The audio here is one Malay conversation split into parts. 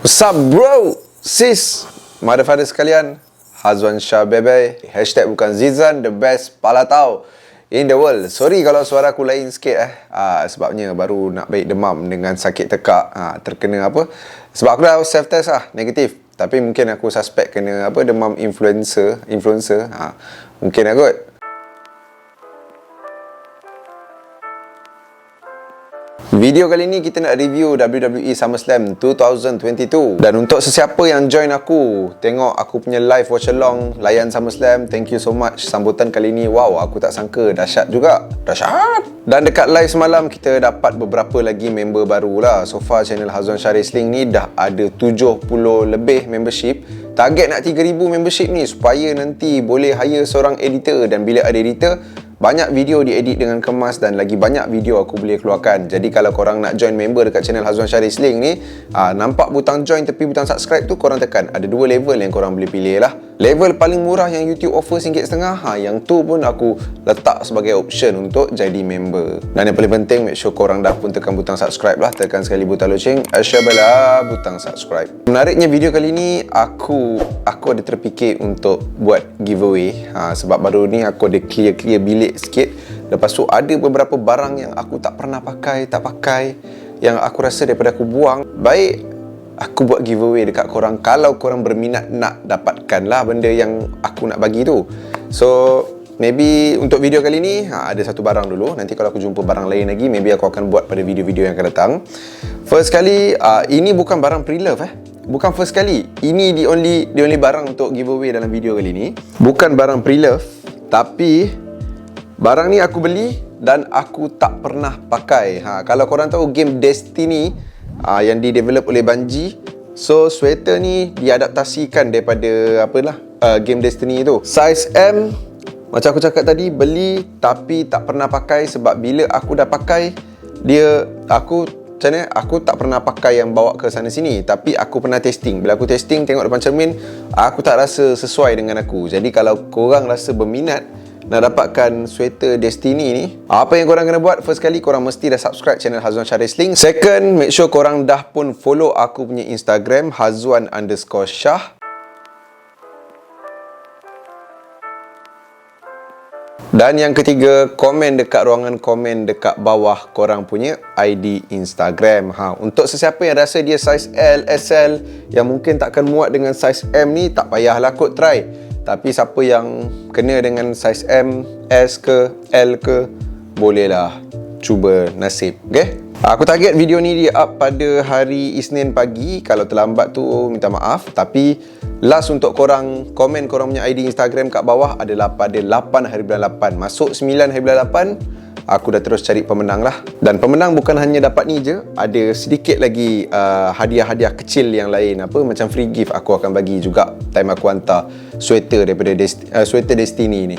What's up bro, sis, mother father sekalian, Hazwan Shah Bebe, hashtag bukan Zizan, the best palatau in the world. Sorry kalau suara aku lain sikit sebabnya baru nak baik demam dengan sakit tekak. Terkena apa? Sebab aku dah self test negatif. Tapi mungkin aku suspect kena apa, demam influenza. Mungkin lah kot. Video kali ni kita nak review WWE SummerSlam 2022. Dan untuk sesiapa yang join aku tengok aku punya live watch along layan SummerSlam, thank you so much. Sambutan kali ni, wow, aku tak sangka dahsyat juga. Dahsyat. Dan dekat live semalam kita dapat beberapa lagi member baru lah. So far channel Hazwan Shah Wrestling ni dah ada 70 lebih membership. Target nak 3,000 membership ni supaya nanti boleh hire seorang editor. Dan bila ada editor, banyak video diedit dengan kemas dan lagi banyak video aku boleh keluarkan. Jadi kalau korang nak join member dekat channel Hazwan Shah Wrestling ni, nampak butang join tepi butang subscribe tu, korang tekan. Ada dua level yang korang boleh pilih lah. Level paling murah yang YouTube offer RM1.50, yang tu pun aku letak sebagai option untuk jadi member. Dan yang paling penting, make sure korang dah pun tekan butang subscribe lah. Tekan sekali butang loceng, asyabala butang subscribe. Menariknya video kali ni aku ada terfikir untuk buat giveaway. Sebab baru ni aku ada clear bilik sikit. Lepas tu ada beberapa barang yang aku tak pernah pakai, yang aku rasa daripada aku buang, baik aku buat giveaway dekat korang. Kalau korang berminat nak dapatkan lah benda yang aku nak bagi tu. So maybe untuk video kali ni ada satu barang dulu. Nanti kalau aku jumpa barang lain lagi, maybe aku akan buat pada video-video yang akan datang. First kali, ini bukan barang pre-love Bukan first kali. Ini the only barang untuk giveaway dalam video kali ni. Bukan barang pre-love, tapi barang ni aku beli dan aku tak pernah pakai. Kalau korang tahu game Destiny yang di-develop oleh Bungie, so sweater ni diadaptasikan daripada game Destiny tu. Size M, macam aku cakap tadi, beli tapi tak pernah pakai. Sebab bila aku dah pakai dia, aku tak pernah pakai yang bawa ke sana sini. Tapi aku pernah testing. Bila aku testing, tengok depan cermin, aku tak rasa sesuai dengan aku. Jadi kalau korang rasa berminat nak dapatkan sweater Destiny ni, apa yang korang kena buat? First kali, korang mesti dah subscribe channel Hazwan Shah Wrestling. Second, make sure korang dah pun follow aku punya Instagram, Hazwan_Shah. Dan yang ketiga, komen dekat ruangan komen dekat bawah korang punya ID Instagram. Untuk sesiapa yang rasa dia size L, SL, yang mungkin takkan muat dengan size M ni, tak payahlah kot try. Tapi siapa yang kena dengan size M, S ke, L ke, bolehlah cuba nasib. Okay? Aku target video ni dia up pada hari Isnin pagi. Kalau terlambat tu minta maaf. Tapi last untuk korang komen korang punya ID Instagram kat bawah adalah pada 8 hari bulan 8. Masuk 9 hari bulan 8, aku dah terus cari pemenang lah. Dan pemenang bukan hanya dapat ni je, ada sedikit lagi hadiah-hadiah kecil yang lain. Macam free gift aku akan bagi juga time aku hantar sweater daripada sweater Destiny ni.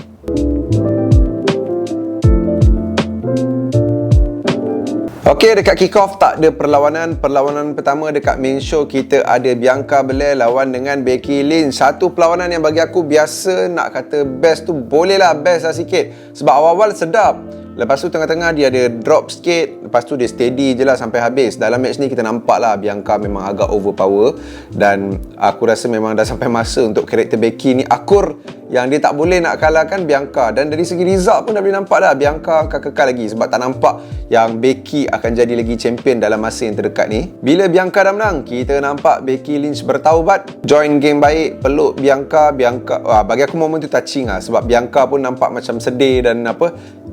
Okey, dekat kick off tak ada perlawanan. Perlawanan pertama dekat main show kita ada Bianca Belair lawan dengan Becky Lynch. Satu perlawanan yang bagi aku biasa, nak kata best tu bolehlah best lah sikit. Sebab awal-awal sedap. Lepas tu tengah-tengah dia ada drop sikit. Lepas tu dia steady je lah sampai habis. Dalam match ni kita nampak lah Bianca memang agak overpower. Dan aku rasa memang dah sampai masa untuk karakter Becky ni akur, yang dia tak boleh nak kalahkan Bianca. Dan dari segi result pun dah boleh nampak dah Bianca akan kekal lagi. Sebab tak nampak yang Becky akan jadi lagi champion dalam masa yang terdekat ni. Bila Bianca dah menang, kita nampak Becky Lynch bertaubat, join game baik, peluk Bianca. Bagi aku momen tu touching lah. Sebab Bianca pun nampak macam sedih dan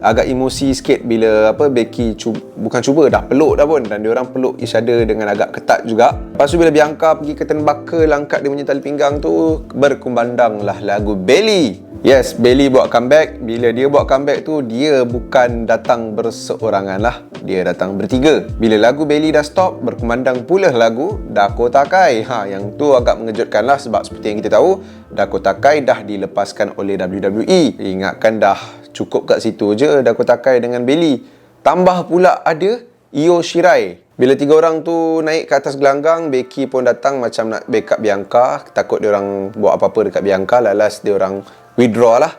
agak emosi sikit bila Becky bukan cuba, dah peluk dah pun. Dan diorang peluk each other dengan agak ketat juga. Lepas tu bila Bianca pergi ke turnbuckle, angkat dia punya tali pinggang tu, berkumandang lah lagu Bayley. Yes, Bayley buat comeback. Bila dia buat comeback tu, dia bukan datang berseorangan lah, dia datang bertiga. Bila lagu Bayley dah stop, berkumandang pula lagu Dakota Kai. Yang tu agak mengejutkan lah. Sebab seperti yang kita tahu, Dakota Kai dah dilepaskan oleh WWE. Ingatkan dah cukup kat situ je Dakota Kai dengan Bayley. Tambah pula ada Io Shirai. Bila tiga orang tu naik ke atas gelanggang, Becky pun datang macam nak backup Bianca. Takut dia orang buat apa-apa dekat Bianca. Lalas dia orang withdraw lah.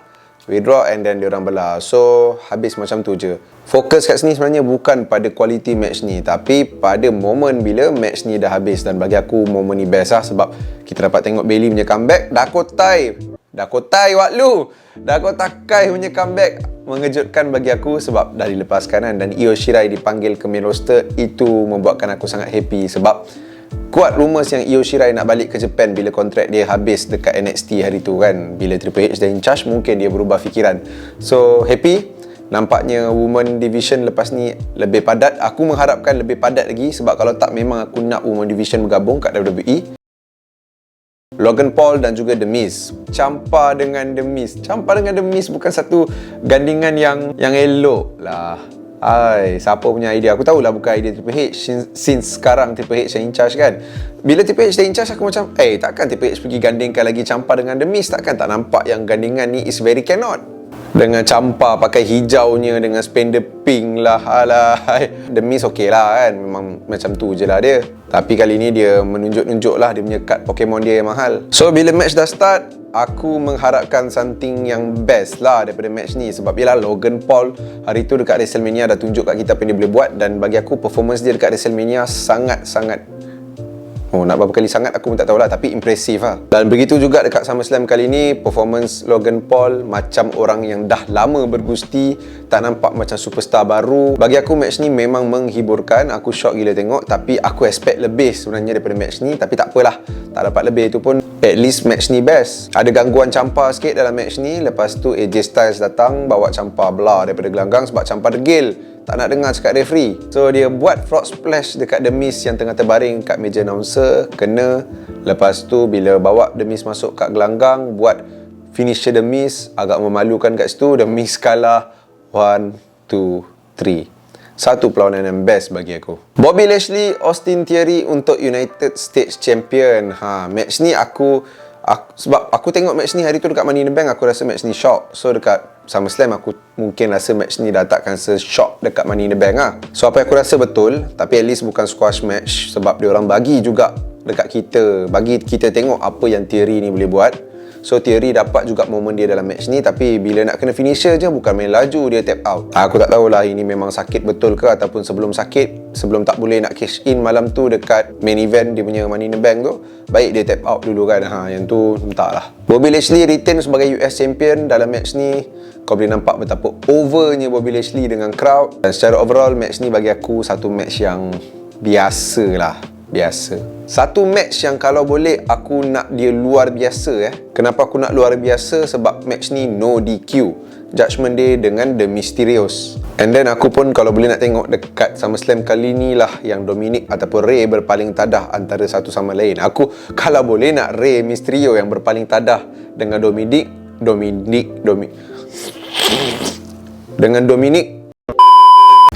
withdraw and then diorang belah. So habis macam tu je. Fokus kat sini sebenarnya bukan pada quality match ni, tapi pada moment bila match ni dah habis. Dan bagi aku moment ni best lah, sebab kita dapat tengok Bayley punya comeback. Dakotai Waklu, Dakota Kai punya comeback mengejutkan bagi aku sebab dah dilepaskan kan. Dan Io Shirai dipanggil ke main roster. Itu membuatkan aku sangat happy sebab kuat rumours yang Io Shirai nak balik ke Japan bila kontrak dia habis dekat NXT hari tu kan. Bila Triple H dah in charge, mungkin dia berubah fikiran. So happy. Nampaknya Women Division lepas ni lebih padat. Aku mengharapkan lebih padat lagi, sebab kalau tak memang aku nak Women Division bergabung kat WWE. Logan Paul dan juga The Miz. Ciampa dengan The Miz bukan satu gandingan yang elok lah. Siapa punya idea? Aku tahulah bukan idea Triple H, since sekarang Triple H yang in charge kan. Bila Triple H dah in charge, aku macam takkan Triple H pergi gandingkan lagi Ciampa dengan The Miz? Takkan tak nampak yang gandingan ni is very cannot. Dengan Ciampa pakai hijaunya dengan spender pink lah. The Miz okey lah kan, memang macam tu je lah dia. Tapi kali ni dia menunjuk-nunjuk lah dia punya kad Pokemon dia yang mahal. So bila match dah start, aku mengharapkan something yang best lah daripada match ni. Sebab yelah, Logan Paul hari tu dekat WrestleMania dah tunjuk kat kita apa yang dia boleh buat. Dan bagi aku performance dia dekat WrestleMania sangat-sangat, nak berapa kali sangat aku pun tak tahulah, tapi impresif lah. Dan begitu juga dekat SummerSlam kali ni, performance Logan Paul macam orang yang dah lama bergusti, tak nampak macam superstar baru. Bagi aku match ni memang menghiburkan. Aku shock gila tengok, tapi aku expect lebih sebenarnya daripada match ni. Tapi tak apalah, tak dapat lebih tu pun at least match ni best. Ada gangguan Ciampa sikit dalam match ni. Lepas tu AJ Styles datang bawa Ciampa belah daripada gelanggang sebab Ciampa degil, tak nak dengar cakap referee. So dia buat frog splash dekat The Miz yang tengah terbaring kat meja announcer, kena. Lepas tu bila bawa The Miz masuk kat gelanggang, buat finisher The Miz, agak memalukan kat situ. The Miz kalah 1, 2, 3. Satu perlawanan yang best bagi aku. Bobby Lashley, Austin Theory untuk United States Champion. Match ni sebab aku tengok match ni hari tu dekat Money in the Bank, aku rasa match ni shock. So dekat SummerSlam aku mungkin rasa match ni dah takkan se-shock dekat Money in the Bank lah. So apa yang aku rasa betul, tapi at least bukan squash match, sebab dia orang bagi juga dekat kita, bagi kita tengok apa yang Theory ni boleh buat. So Theory dapat juga momen dia dalam match ni, tapi bila nak kena finisher je, bukan main laju dia tap out. Aku tak tahulah ini memang sakit betul ke, ataupun sebelum sakit, sebelum tak boleh nak cash in malam tu dekat main event dia punya Money in the Bank tu, baik dia tap out dulu kan. Yang tu entahlah. Bobby Lashley retain sebagai US Champion dalam match ni. Kau boleh nampak betapa overnya Bobby Lashley dengan crowd. Dan secara overall match ni bagi aku satu match yang biasa lah. Satu match yang kalau boleh aku nak dia luar biasa. Kenapa aku nak luar biasa? Sebab match ni no DQ, Judgment Day dengan The Mysterios. And then aku pun kalau boleh nak tengok dekat SummerSlam kali ni lah yang Dominic ataupun Rey berpaling tadah antara satu sama lain. Aku kalau boleh nak Rey Mysterio yang berpaling tadah dengan Dominic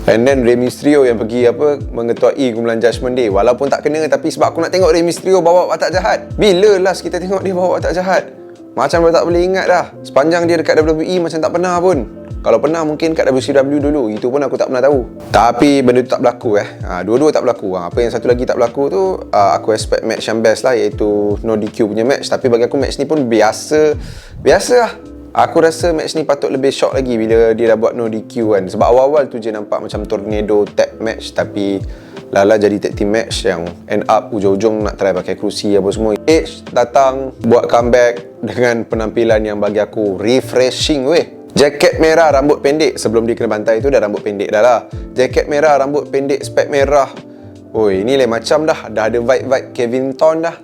and then Rey Mysterio yang pergi mengetuai kumpulan Judgment Day. Walaupun tak kena, tapi sebab aku nak tengok Rey Mysterio bawa watak jahat. Bila last kita tengok dia bawa watak jahat? Macam dah tak boleh ingat dah. Sepanjang dia dekat WWE macam tak pernah pun. Kalau pernah mungkin kat WCW dulu, itu pun aku tak pernah tahu. Tapi benda tu tak berlaku dua-dua tak berlaku. Apa yang satu lagi tak berlaku tu, aku expect match yang best lah, iaitu no DQ punya match. Tapi bagi aku match ni pun biasa lah. Aku rasa match ni patut lebih shock lagi bila dia dah buat no DQ kan. Sebab awal-awal tu je nampak macam tornado tag match, tapi lala jadi tag team match yang end up ujung-ujung nak try pakai kerusi apa semua. Edge datang buat comeback dengan penampilan yang bagi aku refreshing weh. Jaket merah rambut pendek, sebelum dia kena bantai tu dah rambut pendek dah lah. Jaket merah rambut pendek spek merah. Ini lain macam dah ada vibe Kevin Thorne dah.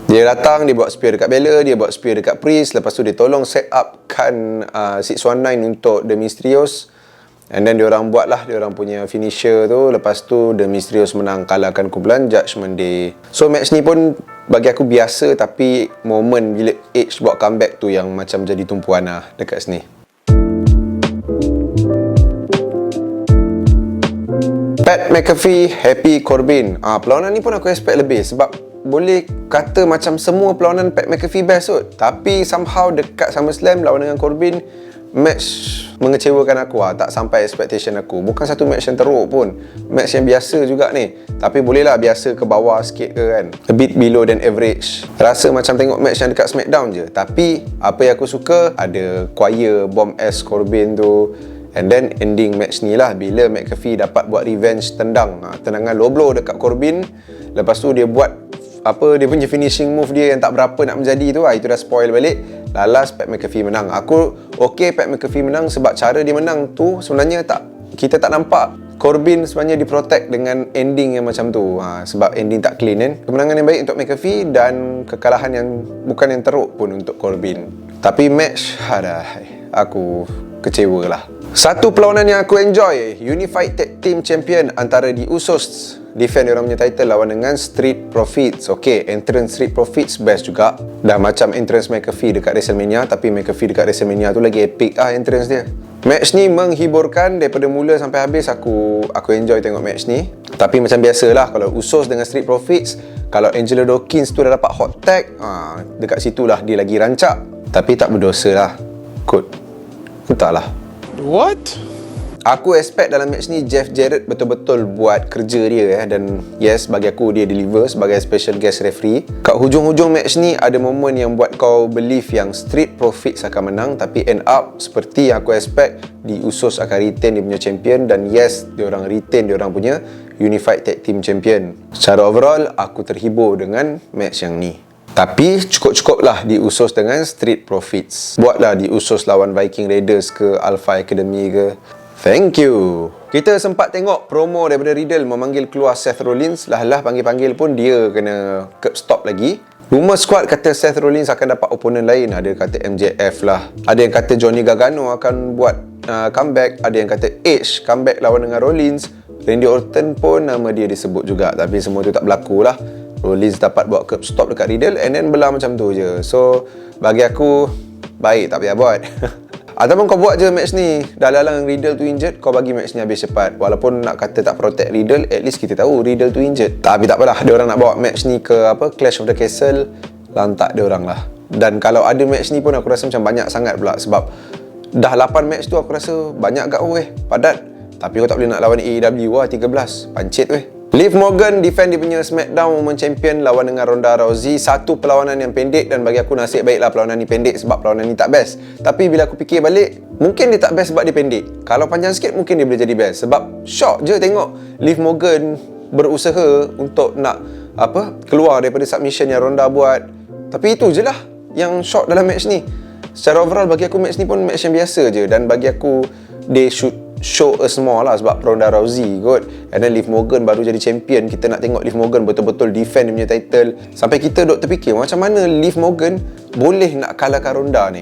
Dia datang, dia buat spear dekat Bella, dia buat spear dekat Priest. Lepas tu dia tolong set upkan 619 untuk The Mysterios. And then diorang buatlah diorang punya finisher tu. Lepas tu The Mysterios menang, kalahkan kumpulan Judgment Day. So match ni pun bagi aku biasa, tapi moment bila Edge buat comeback tu yang macam jadi tumpuan lah dekat sini. Pat McAfee, Happy Corbin. Perlawanan ni pun aku expect lebih, sebab boleh kata macam semua perlawanan Pat McAfee best kot. Tapi somehow dekat SummerSlam lawan dengan Corbin, match mengecewakan aku lah. Tak sampai expectation aku. Bukan satu match yang teruk pun, match yang biasa juga ni. Tapi bolehlah biasa ke bawah sikit ke kan, a bit below than average. Rasa macam tengok match yang dekat Smackdown je. Tapi apa yang aku suka, ada choir Bomb S Corbin tu. And then ending match ni lah, bila McAfee dapat buat revenge tendang, tendangan low blow dekat Corbin. Lepas tu dia buat dia punya finishing move dia yang tak berapa nak menjadi tu lah. Itu dah spoil balik. Lalas Pat McAfee menang. Aku Pat McAfee menang sebab cara dia menang tu sebenarnya kita tak nampak Corbin sebenarnya diprotect dengan ending yang macam tu. Sebab ending tak clean kan. Kemenangan yang baik untuk McAfee dan kekalahan yang bukan yang teruk pun untuk Corbin. Tapi match, aku kecewa lah. Satu perlawanan yang aku enjoy, Unified Tag Team Champion antara The Usos defend diorang punya title lawan dengan Street Profits. Okay, entrance Street Profits best juga. Dah macam entrance McAfee dekat WrestleMania, tapi McAfee dekat WrestleMania tu lagi epic entrance dia. Match ni menghiburkan daripada mula sampai habis. Aku enjoy tengok match ni. Tapi macam biasalah, kalau Usos dengan Street Profits, kalau Angelo Dawkins tu dah dapat hot tag, dekat situlah dia lagi rancak. Tapi tak berdosa lah kot. Entahlah. What? Aku expect dalam match ni Jeff Jarrett betul-betul buat kerja dia dan yes, bagi aku dia deliver sebagai special guest referee. Kat hujung-hujung match ni ada momen yang buat kau believe yang Street Profits akan menang, tapi end up seperti yang aku expect, The Usos akan retain dia punya champion dan yes, diorang retain diorang punya Unified Tag Team Champion. Secara overall, aku terhibur dengan match yang ni. Tapi cukup-cukup lah The Usos dengan Street Profits. Buatlah The Usos lawan Viking Raiders ke Alpha Academy ke. Thank you. Kita sempat tengok promo daripada Riddle memanggil keluar Seth Rollins. Lah panggil-panggil pun dia kena curb stop lagi. Rumor squad kata Seth Rollins akan dapat opponent lain. Ada kata MJF lah. Ada yang kata Johnny Gargano akan buat comeback. Ada yang kata Edge comeback lawan dengan Rollins. Randy Orton pun nama dia disebut juga. Tapi semua tu tak berlaku lah. Rollins dapat buat curb stop dekat Riddle and then belah macam tu je. So bagi aku, baik tak payah buat. Ataupun kau buat je match ni, dah lalang Riddle tu injured, kau bagi match ni habis cepat. Walaupun nak kata tak protect Riddle, at least kita tahu Riddle tu injured. Tapi tak apalah, dia orang nak bawa match ni ke Clash of the Castle, lantak dia orang lah. Dan kalau ada match ni pun aku rasa macam banyak sangat pula. Sebab dah 8 match tu aku rasa banyak agak padat. Tapi kau tak boleh nak lawan AEW lah 13, pancit Liv Morgan defend dia punya SmackDown Women Champion lawan dengan Ronda Rousey. Satu perlawanan yang pendek dan bagi aku nasib baiklah perlawanan ni pendek sebab perlawanan ni tak best. Tapi bila aku fikir balik, mungkin dia tak best sebab dia pendek. Kalau panjang sikit mungkin dia boleh jadi best. Sebab shock je tengok Liv Morgan berusaha untuk nak keluar daripada submission yang Ronda buat. Tapi itu je lah yang shock dalam match ni. Secara overall bagi aku match ni pun match yang biasa je. Dan bagi aku they should show us more lah sebab Ronda Rousey kot. And then Liv Morgan baru jadi champion. Kita nak tengok Liv Morgan betul-betul defend dia punya title. Sampai kita duk terfikir macam mana Liv Morgan boleh nak kalahkan Ronda ni.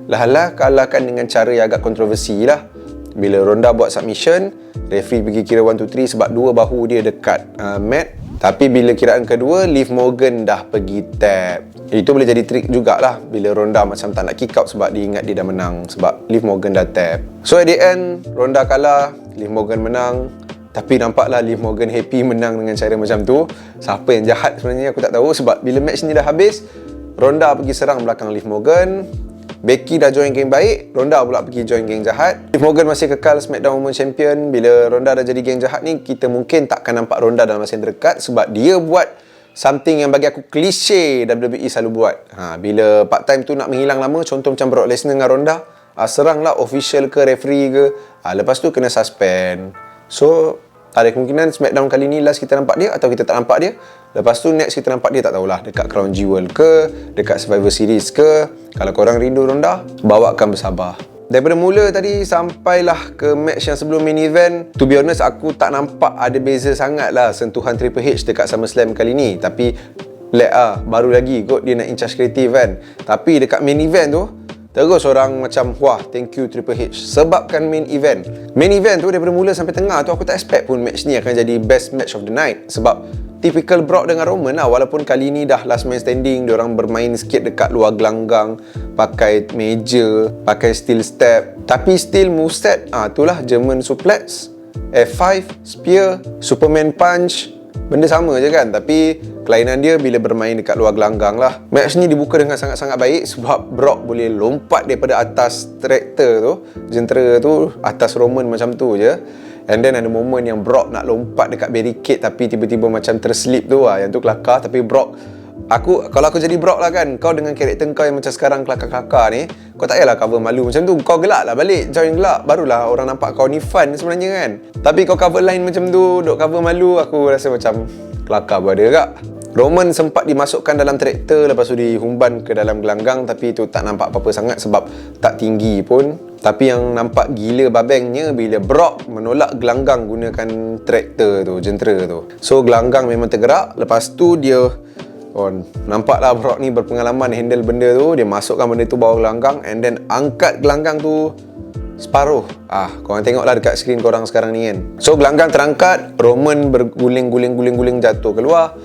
Kalahkan dengan cara yang agak kontroversi lah. Bila Ronda buat submission, referee pergi kira 1, 2, 3 sebab dua bahu dia dekat mat. Tapi bila kiraan kedua, Liv Morgan dah pergi tap. Itu boleh jadi trik jugalah bila Ronda macam tak nak kick out sebab dia ingat dia dah menang. Sebab Liv Morgan dah tap. So at the end, Ronda kalah, Liv Morgan menang. Tapi nampaklah Liv Morgan happy menang dengan cara macam tu. Siapa yang jahat sebenarnya aku tak tahu. Sebab bila match ni dah habis, Ronda pergi serang belakang Liv Morgan. Becky dah join geng baik, Ronda pula pergi join geng jahat. Liv Morgan masih kekal SmackDown Women Champion. Bila Ronda dah jadi geng jahat ni, kita mungkin takkan nampak Ronda dalam masa yang terdekat sebab dia buat something yang bagi aku klise WWE selalu buat. Bila part time tu nak menghilang lama, contoh macam Brock Lesnar dengan Ronda, seranglah official ke referee ke, lepas tu kena suspend. So ada kemungkinan SmackDown kali ni last kita nampak dia atau kita tak nampak dia. Lepas tu next kita nampak dia tak tahulah dekat Crown Jewel ke, dekat Survivor Series ke. Kalau korang rindu Ronda, bawakan bersabar. Daripada mula tadi sampailah ke match yang sebelum main event, to be honest aku tak nampak ada beza sangat lah sentuhan Triple H dekat SummerSlam kali ni. Tapi baru lagi kot dia nak in charge kreatif kan. Tapi dekat main event tu terus orang macam wah, thank you Triple H sebabkan main event tu daripada mula sampai tengah tu aku tak expect pun match ni akan jadi best match of the night. Sebab typical Brock dengan Roman lah. Walaupun kali ni dah last man standing, diorang bermain sikit dekat luar gelanggang, pakai meja, pakai steel step, tapi still moveset itulah German suplex, F5, spear, Superman punch, benda sama je kan. Tapi kelainan dia bila bermain dekat luar gelanggang lah. Match ni dibuka dengan sangat-sangat baik sebab Brock boleh lompat daripada atas traktor tu, jentera tu, atas Roman macam tu je. And then ada moment yang Brock nak lompat dekat barricade tapi tiba-tiba macam terslip tu lah. Yang tu kelakar. Tapi Brock, kalau aku jadi Brock lah kan, kau dengan karakter kau yang macam sekarang kelakar-kelakar ni, kau tak payahlah cover malu macam tu. Kau gelak lah balik, join gelak, barulah orang nampak kau ni fun sebenarnya kan. Tapi kau cover line macam tu, duk cover malu, aku rasa macam kelakar pun ada kak. Roman sempat dimasukkan dalam traktor, lepas tu dihumban ke dalam gelanggang, tapi tu tak nampak apa-apa sangat sebab tak tinggi pun. Tapi yang nampak gila babengnya bila Brock menolak gelanggang gunakan traktor tu, jentera tu. So gelanggang memang tergerak, lepas tu dia nampaklah Brock ni berpengalaman handle benda tu. Dia masukkan benda tu bawah gelanggang and then angkat gelanggang tu separuh. Korang tengoklah dekat skrin korang sekarang ni kan. So gelanggang terangkat, Roman berguling-guling jatuh keluar.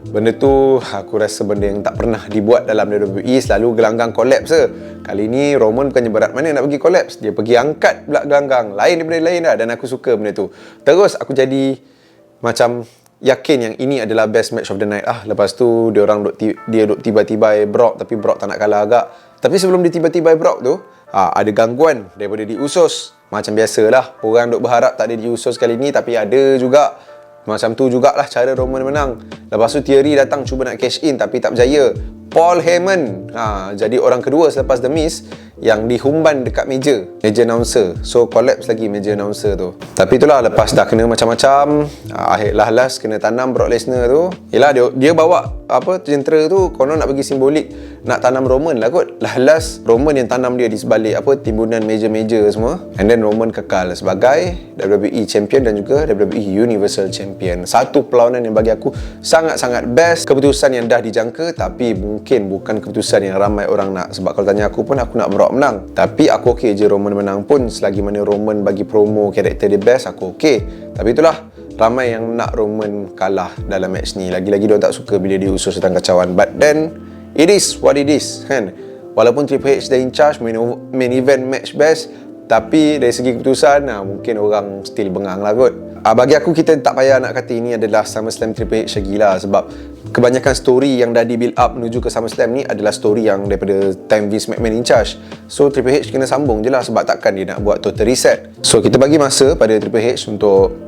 Benda tu aku rasa benda yang tak pernah dibuat dalam WWE. Selalu gelanggang collapse je. Kali ni Roman bukannya berat mana nak pergi collapse, dia pergi angkat pula gelanggang. Lain daripada lain dah. Dan aku suka benda tu. Terus aku jadi macam yakin yang ini adalah best match of the night lah. Lepas tu dia duk tiba-tiba Brock, tapi Brock tak nak kalah agak. Tapi sebelum dia tiba-tiba Brock tu, ada gangguan daripada di Usos. Macam biasalah, orang duk berharap tak ada di Usos kali ni, tapi ada juga. Macam tu jugalah cara Roman menang. Lepas tu Theory datang cuba nak cash in tapi tak berjaya. Paul Heyman jadi orang kedua selepas The Miz yang dihumban dekat meja announcer. So collapse lagi meja announcer tu. Tapi itulah, lepas dah kena macam-macam, akhirlah last kena tanam Brock Lesnar tu. Yelah dia bawa jentera tu konon nak bagi simbolik nak tanam Roman lah kot. Last Roman yang tanam dia di sebalik timbunan meja-meja semua. And then Roman kekal sebagai WWE Champion dan juga WWE Universal Champion. Satu perlawanan yang bagi aku sangat-sangat best. Keputusan yang dah dijangka tapi mungkin bukan keputusan yang ramai orang nak. Sebab kalau tanya aku pun, aku nak Brock menang. Tapi aku okey je Roman menang pun. Selagi mana Roman bagi promo karakter dia best, aku okey. Tapi itulah, ramai yang nak Roman kalah dalam match ni. Lagi-lagi diorang tak suka bila dia usus tentang kacauan. But then it is what it is kan. Walaupun Triple H dah in charge, main event match best, tapi dari segi keputusan mungkin orang still bengang lah kot. Bagi aku, kita tak payah nak kata ini adalah SummerSlam Triple H lagi lah. Sebab kebanyakan story yang dah di-build up menuju ke SummerSlam ni adalah story yang daripada time Vince McMahon in charge. So Triple H kena sambung je lah, sebab takkan dia nak buat total reset. So kita bagi masa pada Triple H untuk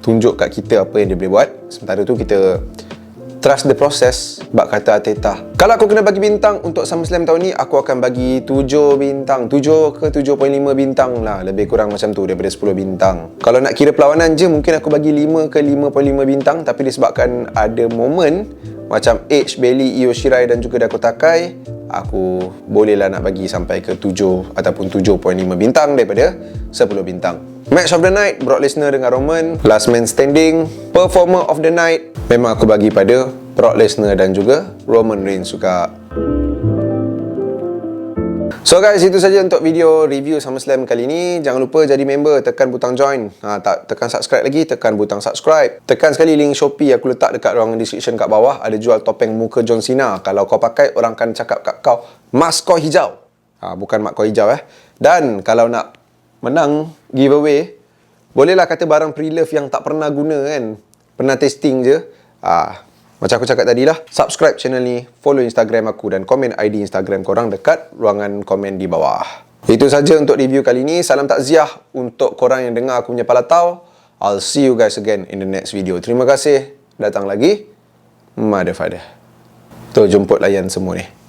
tunjuk kat kita apa yang dia boleh buat. Sementara tu kita trust the process, bak kata Arteta. Kalau aku kena bagi bintang untuk SummerSlam tahun ni, aku akan bagi 7 bintang. 7 ke 7.5 bintang lah. Lebih kurang macam tu daripada 10 bintang. Kalau nak kira perlawanan je, mungkin aku bagi 5 ke 5.5 bintang. Tapi disebabkan ada momen macam Edge, Bayley, Io Shirai dan juga Dakota Kai, aku bolehlah nak bagi sampai ke 7 ataupun 7.5 bintang daripada 10 bintang. Match of the night, Brock Lesnar dengan Roman. Last man standing, performer of the night, memang aku bagi pada Brock Lesnar dan juga Roman Reigns juga. So guys, itu saja untuk video review SummerSlam kali ni. Jangan lupa jadi member, tekan butang join. Tak tekan subscribe lagi, tekan butang subscribe. Tekan sekali link Shopee aku letak dekat ruangan description kat bawah. Ada jual topeng muka John Cena. Kalau kau pakai, orang akan cakap kat kau mas kau hijau. Bukan mak kau hijau Dan kalau nak menang giveaway, bolehlah kata barang pre-love yang tak pernah guna kan, pernah testing je. Macam aku cakap tadi lah, subscribe channel ni, follow Instagram aku dan komen ID Instagram korang dekat ruangan komen di bawah. Itu saja untuk review kali ni. Salam takziah untuk korang yang dengar aku punya palatau. I'll see you guys again in the next video. Terima kasih. Datang lagi. Mother father. Tu jemput layan semua ni.